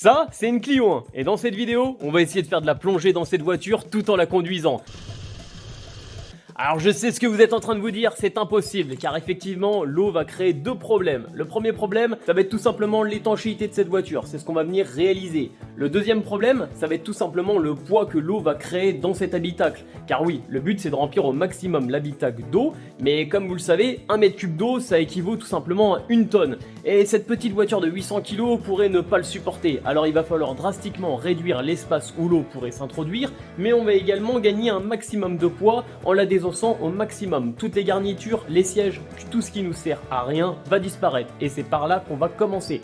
Ça, c'est une Clio 1, et dans cette vidéo, on va essayer de faire de la plongée dans cette voiture tout en la conduisant. Alors je sais ce que vous êtes en train de vous dire, c'est impossible, car effectivement, l'eau va créer deux problèmes. Le premier problème, ça va être tout simplement l'étanchéité de cette voiture, c'est ce qu'on va venir réaliser. Le deuxième problème, ça va être tout simplement le poids que l'eau va créer dans cet habitacle. Car oui, le but c'est de remplir au maximum l'habitacle d'eau, mais comme vous le savez, 1 mètre cube d'eau, ça équivaut tout simplement à 1 tonne. Et cette petite voiture de 800 kg pourrait ne pas le supporter, alors il va falloir drastiquement réduire l'espace où l'eau pourrait s'introduire, mais on va également gagner un maximum de poids en la désossant au maximum. Toutes les garnitures, les sièges, tout ce qui nous sert à rien va disparaître, et c'est par là qu'on va commencer.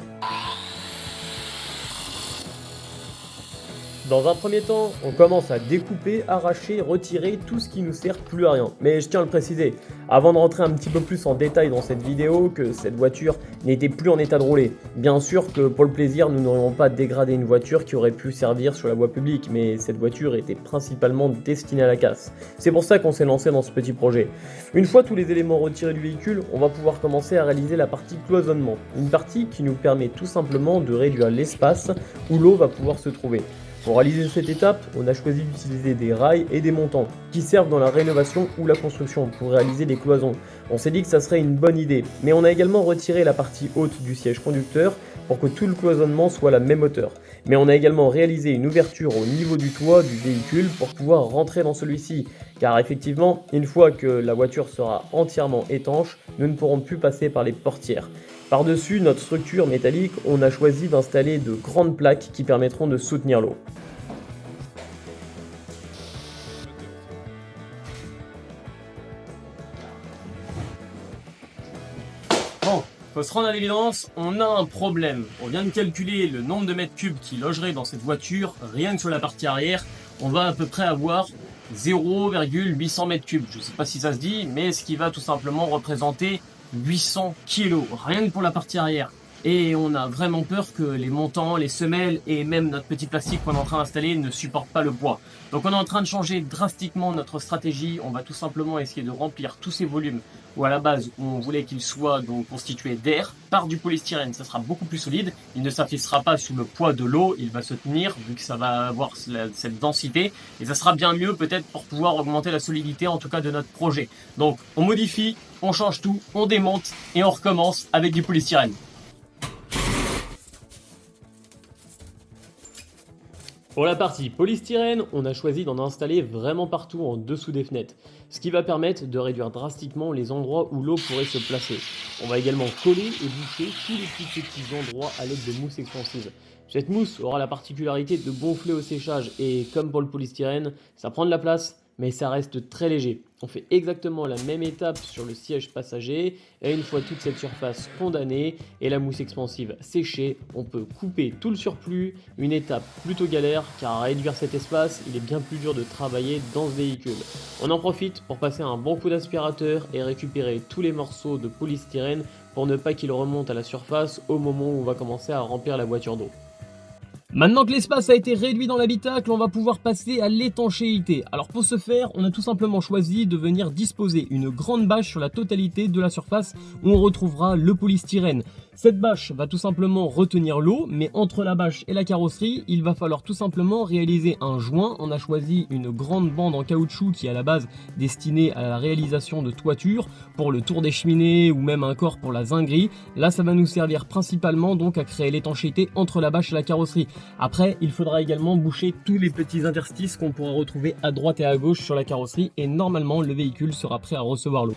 Dans un premier temps, on commence à découper, arracher, retirer tout ce qui nous sert plus à rien. Mais je tiens à le préciser, avant de rentrer un petit peu plus en détail dans cette vidéo, que cette voiture n'était plus en état de rouler. Bien sûr que pour le plaisir, nous n'aurions pas dégradé une voiture qui aurait pu servir sur la voie publique, mais cette voiture était principalement destinée à la casse. C'est pour ça qu'on s'est lancé dans ce petit projet. Une fois tous les éléments retirés du véhicule, on va pouvoir commencer à réaliser la partie cloisonnement. Une partie qui nous permet tout simplement de réduire l'espace où l'eau va pouvoir se trouver. Pour réaliser cette étape, on a choisi d'utiliser des rails et des montants qui servent dans la rénovation ou la construction pour réaliser les cloisons. On s'est dit que ça serait une bonne idée, mais on a également retiré la partie haute du siège conducteur pour que tout le cloisonnement soit à la même hauteur. Mais on a également réalisé une ouverture au niveau du toit du véhicule pour pouvoir rentrer dans celui-ci. Car effectivement, une fois que la voiture sera entièrement étanche, nous ne pourrons plus passer par les portières. Par-dessus notre structure métallique, on a choisi d'installer de grandes plaques qui permettront de soutenir l'eau. Bon, faut se rendre à l'évidence, on a un problème. On vient de calculer le nombre de mètres cubes qui logerait dans cette voiture, rien que sur la partie arrière, on va à peu près avoir 0,800 mètres cubes. Je ne sais pas si ça se dit, mais ce qui va tout simplement représenter 800 kg, rien que pour la partie arrière. Et on a vraiment peur que les montants, les semelles et même notre petit plastique qu'on est en train d'installer ne supportent pas le poids. Donc on est en train de changer drastiquement notre stratégie. On va tout simplement essayer de remplir tous ces volumes où à la base on voulait qu'ils soient donc constitués d'air par du polystyrène. Ça sera beaucoup plus solide. Il ne s'affaissera pas sous le poids de l'eau. Il va se tenir vu que ça va avoir cette densité. Et ça sera bien mieux peut-être pour pouvoir augmenter la solidité en tout cas de notre projet. Donc on modifie, on change tout, on démonte et on recommence avec du polystyrène. Pour la partie polystyrène, on a choisi d'en installer vraiment partout en dessous des fenêtres, ce qui va permettre de réduire drastiquement les endroits où l'eau pourrait se placer. On va également coller et boucher tous les petits endroits à l'aide de mousse expansive. Cette mousse aura la particularité de gonfler au séchage et comme pour le polystyrène, ça prend de la place, mais ça reste très léger. On fait exactement la même étape sur le siège passager et une fois toute cette surface condamnée et la mousse expansive séchée, on peut couper tout le surplus, une étape plutôt galère car à réduire cet espace, il est bien plus dur de travailler dans ce véhicule. On en profite pour passer un bon coup d'aspirateur et récupérer tous les morceaux de polystyrène pour ne pas qu'ils remontent à la surface au moment où on va commencer à remplir la voiture d'eau. Maintenant que l'espace a été réduit dans l'habitacle, on va pouvoir passer à l'étanchéité. Alors pour ce faire, on a tout simplement choisi de venir disposer une grande bâche sur la totalité de la surface où on retrouvera le polystyrène. Cette bâche va tout simplement retenir l'eau, mais entre la bâche et la carrosserie, il va falloir tout simplement réaliser un joint. On a choisi une grande bande en caoutchouc qui est à la base destinée à la réalisation de toitures, pour le tour des cheminées ou même un corps pour la zinguerie. Là, ça va nous servir principalement donc à créer l'étanchéité entre la bâche et la carrosserie. Après, il faudra également boucher tous les petits interstices qu'on pourra retrouver à droite et à gauche sur la carrosserie et normalement le véhicule sera prêt à recevoir l'eau.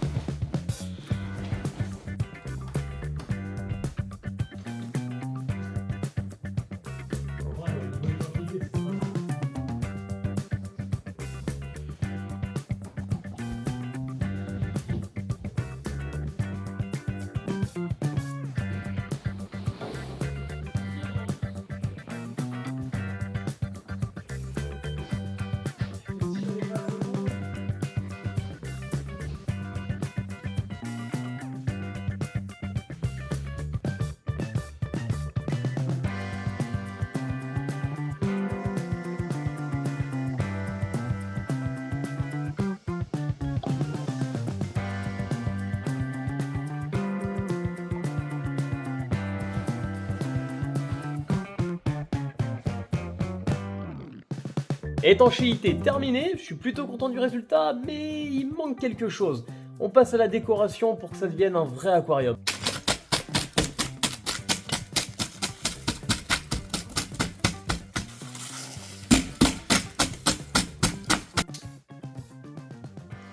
Étanchéité terminée, je suis plutôt content du résultat, mais il manque quelque chose. On passe à la décoration pour que ça devienne un vrai aquarium.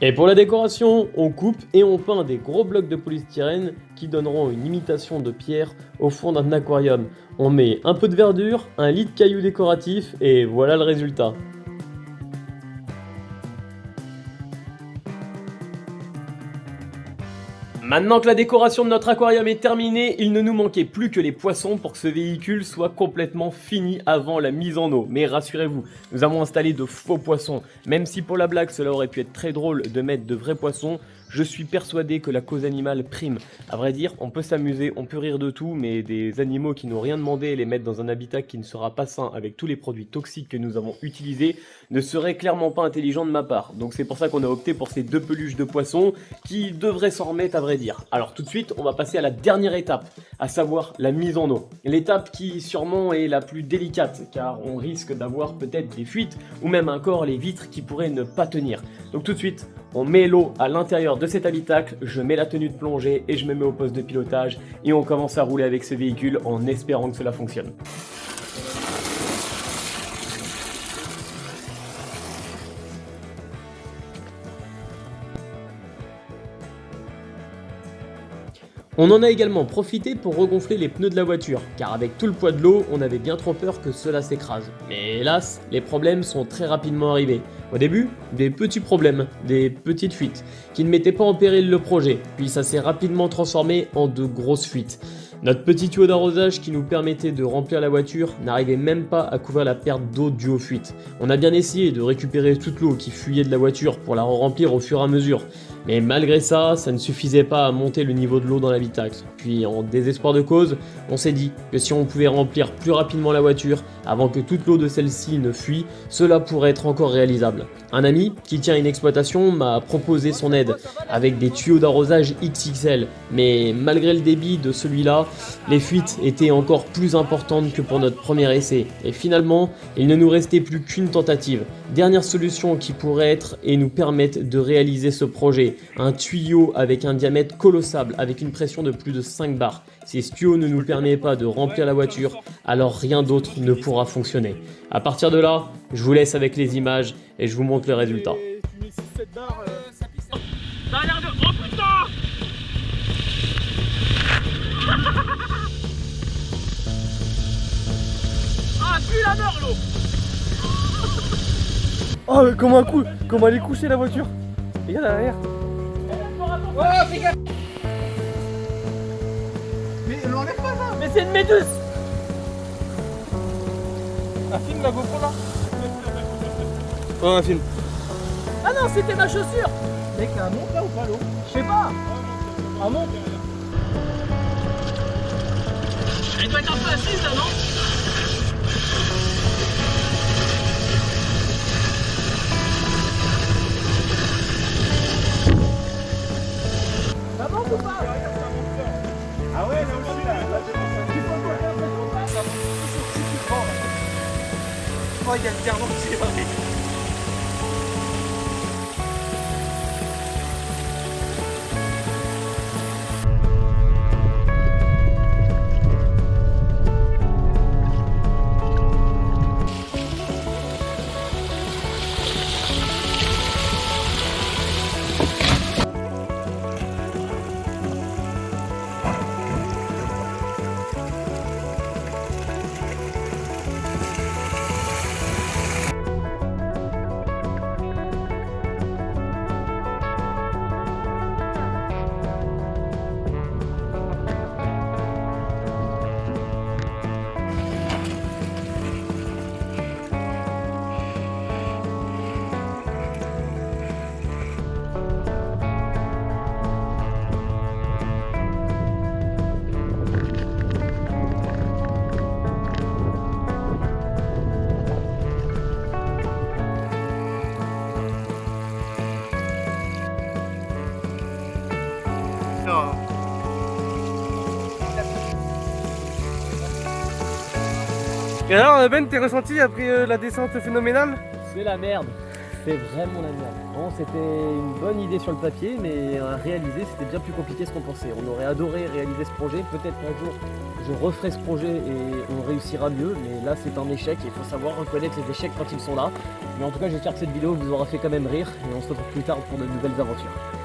Et pour la décoration, on coupe et on peint des gros blocs de polystyrène qui donneront une imitation de pierre au fond d'un aquarium. On met un peu de verdure, un lit de cailloux décoratifs et voilà le résultat. Maintenant que la décoration de notre aquarium est terminée, il ne nous manquait plus que les poissons pour que ce véhicule soit complètement fini avant la mise en eau. Mais rassurez-vous, nous avons installé de faux poissons. Même si pour la blague cela aurait pu être très drôle de mettre de vrais poissons, je suis persuadé que la cause animale prime. À vrai dire, on peut s'amuser, on peut rire de tout, mais des animaux qui n'ont rien demandé et les mettre dans un habitat qui ne sera pas sain avec tous les produits toxiques que nous avons utilisés ne serait clairement pas intelligent de ma part. Donc c'est pour ça qu'on a opté pour ces deux peluches de poissons qui devraient s'en remettre à vrai dire. Alors tout de suite, on va passer à la dernière étape, à savoir la mise en eau. L'étape qui sûrement est la plus délicate, car on risque d'avoir peut-être des fuites ou même encore les vitres qui pourraient ne pas tenir. Donc tout de suite, on met l'eau à l'intérieur de cet habitacle, je mets la tenue de plongée et je me mets au poste de pilotage et on commence à rouler avec ce véhicule en espérant que cela fonctionne. On en a également profité pour regonfler les pneus de la voiture, car avec tout le poids de l'eau, on avait bien trop peur que cela s'écrase. Mais hélas, les problèmes sont très rapidement arrivés. Au début, des petits problèmes, des petites fuites, qui ne mettaient pas en péril le projet, puis ça s'est rapidement transformé en de grosses fuites. Notre petit tuyau d'arrosage qui nous permettait de remplir la voiture n'arrivait même pas à couvrir la perte d'eau due aux fuites. On a bien essayé de récupérer toute l'eau qui fuyait de la voiture pour la remplir au fur et à mesure. Mais malgré ça, ça ne suffisait pas à monter le niveau de l'eau dans l'habitacle. Puis en désespoir de cause, on s'est dit que si on pouvait remplir plus rapidement la voiture avant que toute l'eau de celle-ci ne fuit, cela pourrait être encore réalisable. Un ami qui tient une exploitation m'a proposé son aide avec des tuyaux d'arrosage XXL, mais malgré le débit de celui-là, les fuites étaient encore plus importantes que pour notre premier essai. Et finalement, il ne nous restait plus qu'une tentative. Dernière solution qui pourrait être et nous permettre de réaliser ce projet. Un tuyau avec un diamètre colossal, avec une pression de plus de 5 bars. Si ce tuyau ne nous permet pas de remplir la voiture, alors rien d'autre ne pourra fonctionner. À partir de là, je vous laisse avec les images et je vous montre le résultat. Ça a l'air de... Oh putain! Ah, pue la mort l'eau! Oh, comment elle est couchée la voiture. Regarde derrière. Oh, fais gaffe! Mais elle l'enlève pas ça. Mais c'est une méduse! Un film la GoPro là. Oh, un film. Ah non, c'était ma chaussure! Mec, elle monte là ou pas l'eau? Je sais pas! Elle monte. Elle doit être un peu assise là, non? Ça monte ou pas? Ah ouais, là aussi là. Oh, il y a le diamant qui s'est barré. Et alors Ben, t'es ressenti après la descente phénoménale? C'est la merde. C'est vraiment la merde. Bon, c'était une bonne idée sur le papier, mais à réaliser, c'était bien plus compliqué ce qu'on pensait. On aurait adoré réaliser ce projet. Peut-être qu'un jour, je referai ce projet et on réussira mieux. Mais là, c'est un échec. Il faut savoir reconnaître les échecs quand ils sont là. Mais en tout cas, j'espère que cette vidéo vous aura fait quand même rire. Et on se retrouve plus tard pour de nouvelles aventures.